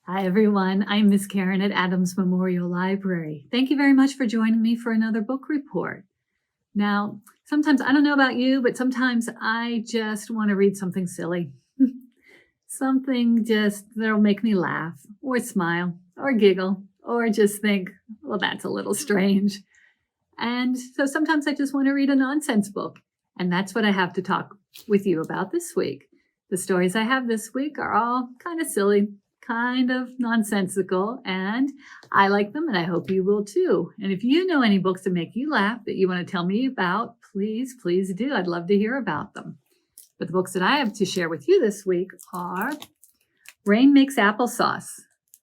Hi, everyone. I'm Miss Karen at Adams Memorial Library. Thank you very much for joining me for another book report. Now, sometimes, I don't know about you, but sometimes I just want to read something silly. Something just that'll make me laugh or smile or giggle or just think, well, that's a little strange. And so sometimes I just want to read a nonsense book. And that's what I have to talk with you about this week. The stories I have this week are all kind of silly, kind of nonsensical, and I like them, and I hope you will too. And if you know any books that make you laugh that you want to tell me about, please do. I'd love to hear about them. But the books that I have to share with you this week are Rain Makes Applesauce.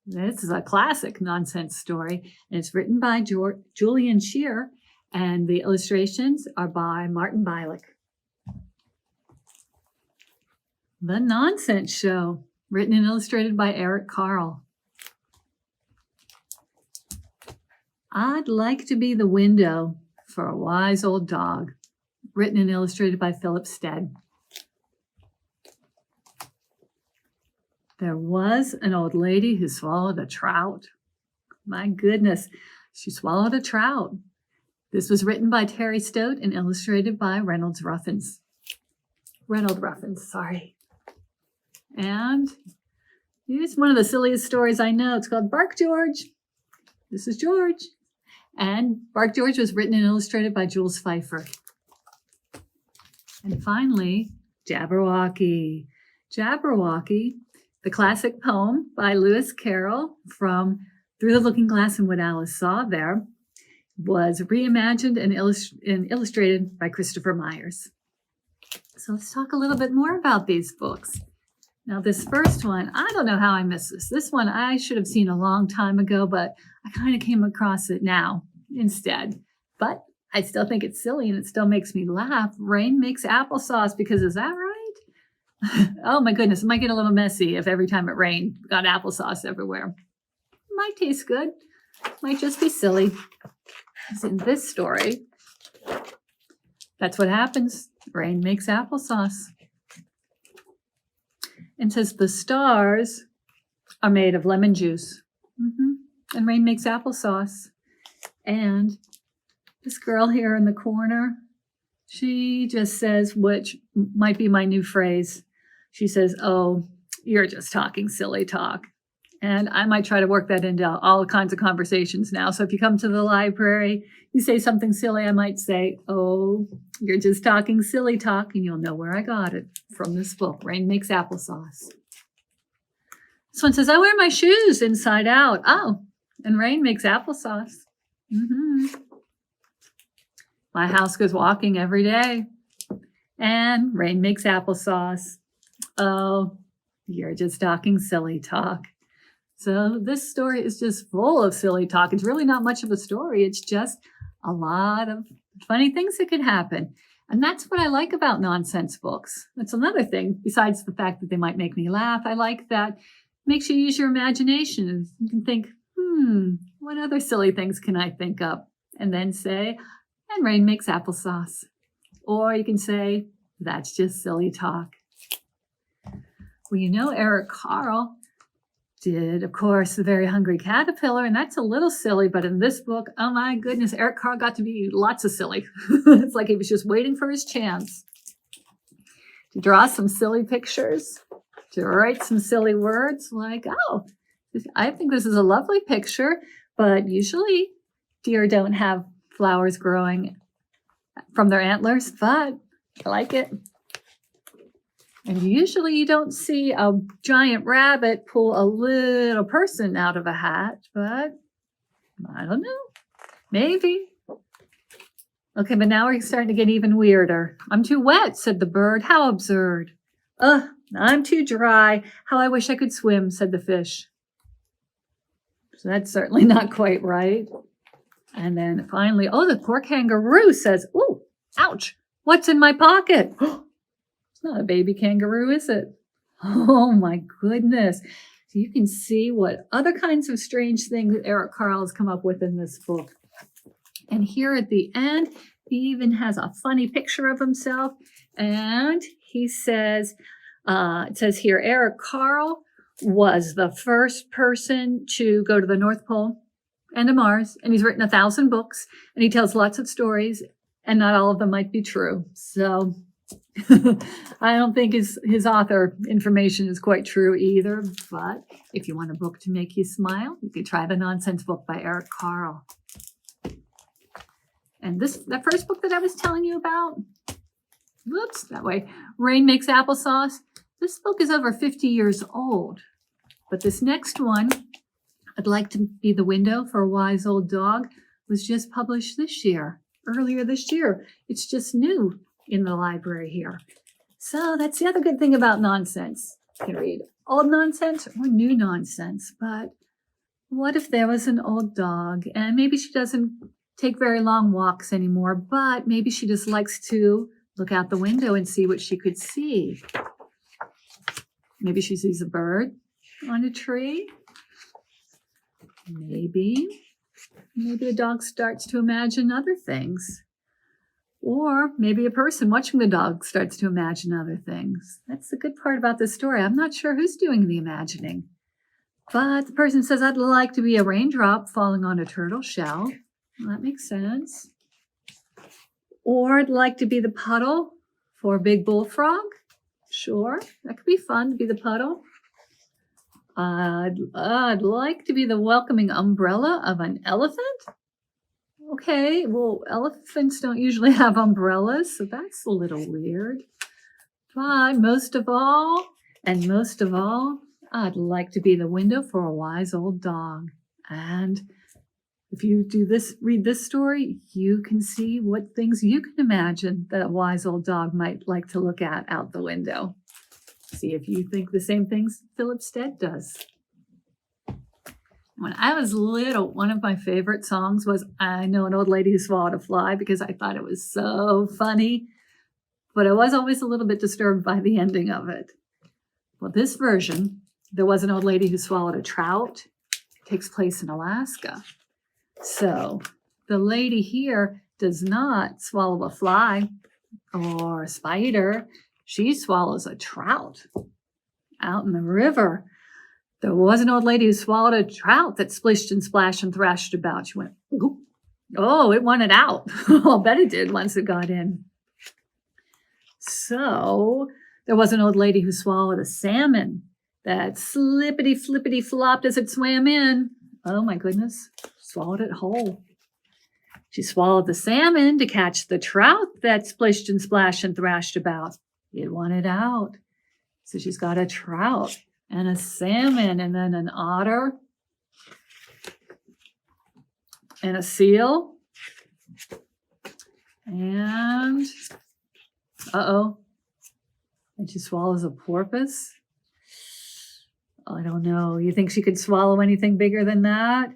This is a classic nonsense story, and it's written by Julian Scheer, and the illustrations are by Bileck. The Nonsense Show, written and illustrated by Carle. I'd like to be the window for a wise old dog, written and illustrated by Stead. There was an old lady who swallowed a trout. My goodness, she swallowed a trout. This was written by Teri Sloat and illustrated by Reynold Ruffins. And here's one of the silliest stories I know. It's called Bark George. This is George. And Bark George was written and illustrated by Jules Feiffer. And finally, Jabberwocky. Jabberwocky, the classic poem by Lewis Carroll from Through the Looking Glass and What Alice Saw There, was reimagined and illustrated by Christopher Myers. So let's talk a little bit more about these books. Now, this first one, I don't know how I missed this. This one I should have seen a long time ago, but I kind of came across it now instead. But I still think it's silly and it still makes me laugh. Rain Makes Applesauce, because is that right? Oh my goodness, it might get a little messy if every time it rained, got applesauce everywhere. It might taste good. It might just be silly. As in this story, that's what happens. Rain makes applesauce. And says the stars are made of lemon juice. And rain makes applesauce. And this girl here in the corner, she just says, which might be my new phrase. She says, oh, you're just talking silly talk. And I might try to work that into all kinds of conversations now. So if you come to the library, you say something silly, I might say, oh, you're just talking silly talk, and you'll know where I got it from this book, Rain Makes Applesauce. This one says, I wear my shoes inside out. Oh, and rain makes applesauce. My house goes walking every day, and rain makes applesauce. Oh, you're just talking silly talk. So this story is just full of silly talk. It's really not much of a story. It's just a lot of funny things that could happen. And that's what I like about nonsense books. That's another thing, besides the fact that they might make me laugh. I like that it makes you use your imagination. And you can think, what other silly things can I think up? And then say, and rain makes applesauce. Or you can say, that's just silly talk. Well, you know, Carle did, of course, The Very Hungry Caterpillar, and that's a little silly, but in this book, oh my goodness, Carle got to be lots of silly. It's like he was just waiting for his chance to draw some silly pictures, to write some silly words like, oh, I think this is a lovely picture, but usually deer don't have flowers growing from their antlers, but I like it. And usually you don't see a giant rabbit pull a little person out of a hat, but I don't know, maybe. Okay, but now we're starting to get even weirder. I'm too wet, said the bird. How absurd. Ugh, I'm too dry. How I wish I could swim, said the fish. So that's certainly not quite right. And then finally, oh, the poor kangaroo says, ooh, ouch, what's in my pocket? Not a baby kangaroo, is it? Oh my goodness. So you can see what other kinds of strange things Carle has come up with in this book. And here at the end, he even has a funny picture of himself. And he says, it says here, Carle was the first person to go to the North Pole and to Mars, and he's written 1,000 books, and he tells lots of stories, and not all of them might be true. So I don't think his author information is quite true either, but if you want a book to make you smile, you could try The Nonsense Book by Carle. And that first book that I was telling you about, whoops, that way, Rain Makes Applesauce, this book is over 50 years old. But this next one, I'd Like to Be the Window for a Wise Old Dog, was just published earlier this year. It's just new in the library here. So that's the other good thing about nonsense. You can read old nonsense or new nonsense, but what if there was an old dog and maybe she doesn't take very long walks anymore, but maybe she just likes to look out the window and see what she could see. Maybe she sees a bird on a tree. Maybe the dog starts to imagine other things. Or maybe a person watching the dog starts to imagine other things. That's the good part about this story. I'm not sure who's doing the imagining. But the person says, I'd like to be a raindrop falling on a turtle shell. Well, that makes sense. Or I'd like to be the puddle for a big bullfrog. Sure, that could be fun to be the puddle. I'd like to be the welcoming umbrella of an elephant. Okay, well, elephants don't usually have umbrellas, so that's a little weird. But most of all, I'd like to be the window for a wise old dog. And if you read this story, you can see what things you can imagine that a wise old dog might like to look at out the window. See if you think the same things Philip Stead does. When I was little, one of my favorite songs was I Know an Old Lady Who Swallowed a Fly, because I thought it was so funny, but I was always a little bit disturbed by the ending of it. Well, this version, There Was an Old Lady Who Swallowed a Trout, takes place in Alaska. So the lady here does not swallow a fly or a spider. She swallows a trout out in the river. There was an old lady who swallowed a trout that splished and splashed and thrashed about. She went, oop. Oh, it wanted out. I'll bet it did once it got in. So there was an old lady who swallowed a salmon that slippity flippity flopped as it swam in. Oh my goodness, swallowed it whole. She swallowed the salmon to catch the trout that splished and splashed and thrashed about. It wanted out. So she's got a trout and a salmon and then an otter and a seal. And, and she swallows a porpoise. I don't know. You think she could swallow anything bigger than that?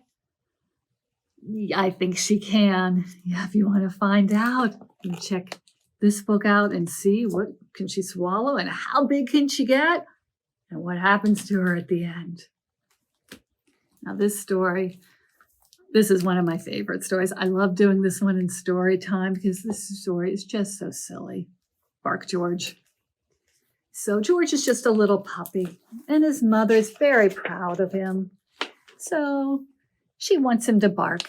I think she can. Yeah, if you want to find out, you can check this book out and see what can she swallow and how big can she get and what happens to her at the end. Now this story, this is one of my favorite stories. I love doing this one in story time because this story is just so silly. Bark George. So George is just a little puppy and his mother's very proud of him. So she wants him to bark,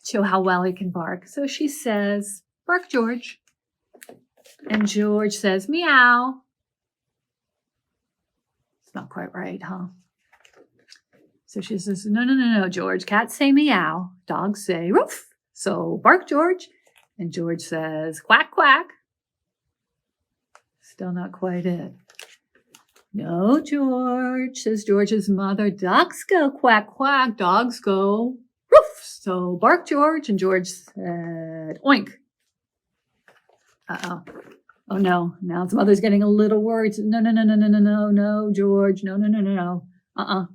show how well he can bark. So she says, bark, George. And George says, meow. It's not quite right, huh? So she says, no, George. Cats say meow. Dogs say roof. So bark, George. And George says, quack, quack. Still not quite it. No, George, says George's mother. Ducks go quack, quack. Dogs go roof. So bark, George. And George said, oink. Uh-oh. Oh, no. Now his mother's getting a little worried. No, George. No.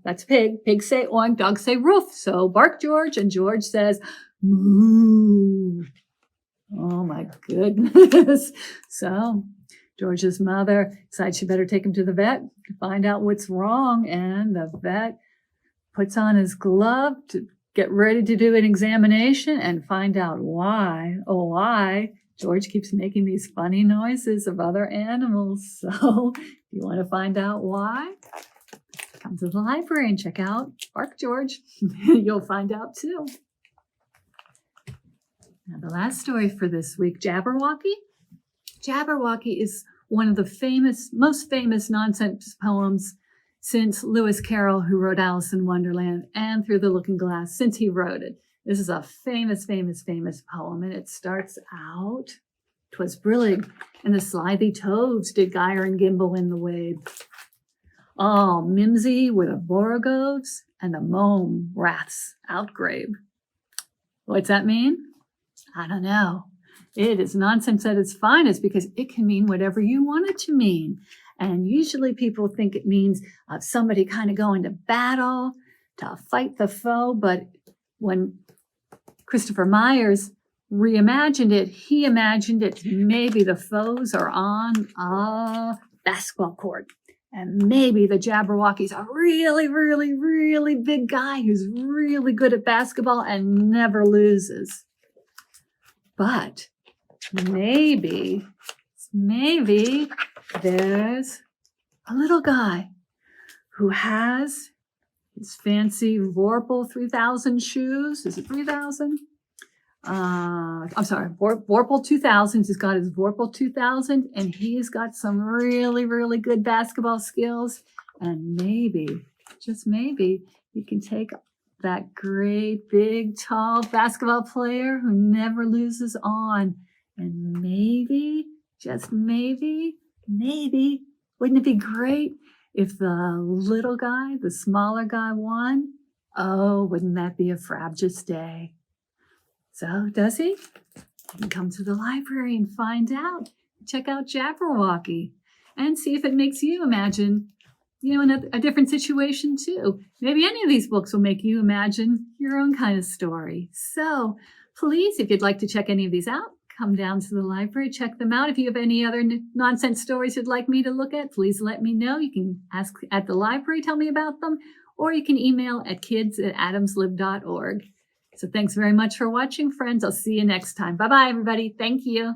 That's pig. Pigs say oink. Dogs say roof. So bark, George. And George says, moo. Oh, my goodness. So George's mother decides she better take him to the vet to find out what's wrong. And the vet puts on his glove to get ready to do an examination and find out why. Oh, why? George keeps making these funny noises of other animals. So if you want to find out why, come to the library and check out Bark George. You'll find out too. Now, the last story for this week, Jabberwocky. Jabberwocky is one of the most famous nonsense poems since Lewis Carroll, who wrote Alice in Wonderland, and Through the Looking Glass, since he wrote it. This is a famous poem, and it starts out, "'Twas brillig, and the slithy toads did gyre and gimble in the wave. All mimsy were the borogoves, and the mome wraths outgrabe." What's that mean? I don't know. It is nonsense at its finest because it can mean whatever you want it to mean. And usually people think it means somebody kind of going to battle to fight the foe. But when Christopher Myers reimagined it, he imagined it maybe the foes are on a basketball court. And maybe the Jabberwocky's a really big guy who's really good at basketball and never loses. But maybe there's a little guy who has his fancy Vorpal 3000 shoes. Is it 3000? I'm sorry, Vorpal 2000. He's got his Vorpal 2000, and he's got some really good basketball skills. And maybe, just maybe, he can take that great, big, tall basketball player who never loses on. And maybe, just maybe, wouldn't it be great if the little guy, the smaller guy won? Oh, wouldn't that be a frabjous day? So, does he? You can come to the library and find out. Check out Jabberwocky and see if it makes you imagine, in a different situation too. Maybe any of these books will make you imagine your own kind of story. So, please, if you'd like to check any of these out, come down to the library, check them out. If you have any other nonsense stories you'd like me to look at, please let me know. You can ask at the library, tell me about them, or you can email at kids@adamslib.org. So thanks very much for watching, friends. I'll see you next time. Bye-bye, everybody. Thank you.